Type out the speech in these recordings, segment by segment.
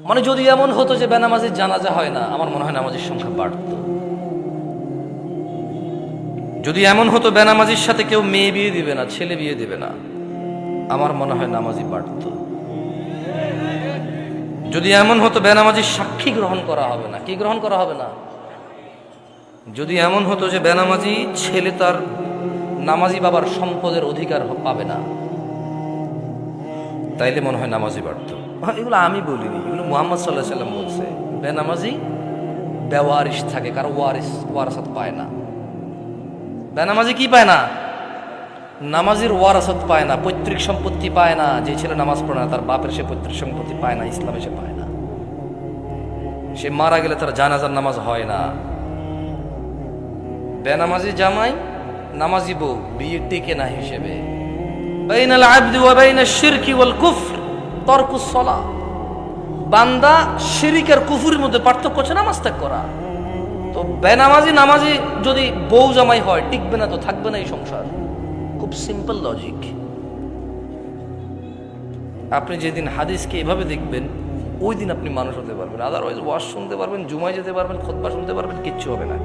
মানে যদি এমন হতো যে বেনামাজির জানাজা হয় না, আমার মনে হয় নামাজের সংখ্যা বাড়ত। যদি এমন হতো বেনামাজির সাথে কেউ মেয়ে বিয়ে দিবে না, ছেলে বিয়ে দিবে না, আমার মনে হয় নামাজি বাড়ত। যদি এমন হতো বেনামাজির সাক্ষী গ্রহণ করা হবে না, কি গ্রহণ করা হবে না, যদি এমন হতো যে বেনামাজি ছেলে তার নামাজি বাবার সম্পদের অধিকার পাবে না, তাইলে মনে হয় নামাজি বাড়ত। এগুলো আমি বলিনি, এগুলো মুহাম্মদ সাল্লাল্লাহু আলাইহি সাল্লাম বলছে। বেনামাজি বেওয়ারিশ থাকে, কারো ওয়ারাসাত পায় না। বেনামাজি কি পায় না? নামাজির ওয়ারাসাত পায় না, পৈতৃক সম্পত্তি পায় না। যে ছেলে নামাজ পড়ে না তার বাপের সে পৈতৃক সম্পত্তি পায় না, ইসলামে সে পায় না। সে মারা গেলে তার জানাজার নামাজ হয় না। বেনামাজি জামাই নামাজি বউ বিয়ে টিকে না হিসেবে। বাইনাল আবদি ওয়া বাইনাশ শিরকি ওয়াল কুফর তারকুস সালাহ। বান্দা শিরক আর কুফরের মধ্যে পার্থক্য হচ্ছে নামাজ ত্যাগ করা। তো বেনামাজি নামাজি যদি বউ জামাই হয়, টিকবে না তো, থাকবে না এই সংসার। খুব সিম্পল লজিক। আপনি যেদিন হাদিসকে এভাবে দেখবেন, ওই দিন আপনি মানুষ হতে পারবেন। আদারওয়াইজ ওয়াজ শুনতে পারবেন, জুমায় যেতে পারবেন, খুতবা শুনতে পারবেন, কিচ্ছু হবে না।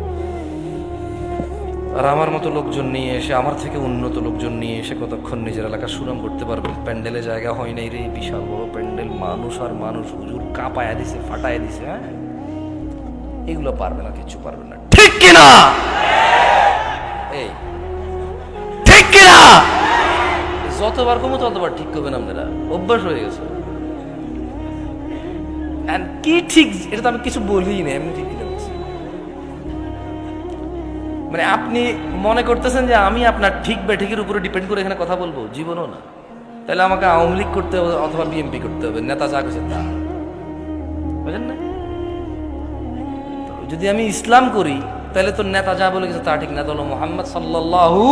আর আমার মতো লোকজন নিয়ে এসে, আমার থেকে উন্নত লোকজন নিয়ে এসে কতক্ষণ নিজের এলাকার সুনাম করতে পারবেন? প্যান্ডেলে জায়গা হয় নাই রে, বিশাল বড় প্যান্ডেল, মানুষ আর মানুষ, হুজুর কাঁপায়া দিছে, ফাটায় দিছে। হ্যাঁ, এগুলো পারবে না, কিচ্ছু পারবে না। ঠিক কিনা? এই ঠিক কিনা? যতবার কমো ততবার ঠিক করবেন আপনারা, অভ্যাস হয়ে গেছে। কি ঠিক, এটা তো আমি কিছু বলি না, এমনি ঠিক কিনা বলছি। মানে আপনি মনে করতেছেন যে আমি আপনার ঠিক বা ঠিকের উপরে ডিপেন্ড করে এখানে কথা বলবো? জীবনও না। তাহলে আমাকে আওয়ামী লীগ করতে হবে অথবা বিএনপি করতে হবে, নেতা যা করছে তা, বুঝলেন না? যদি আমি ইসলাম করি তাহলে তো নেতা যা বলে গেছে তা ঠিক, নেতা হলো মুহাম্মদ সাল্লাল্লাহু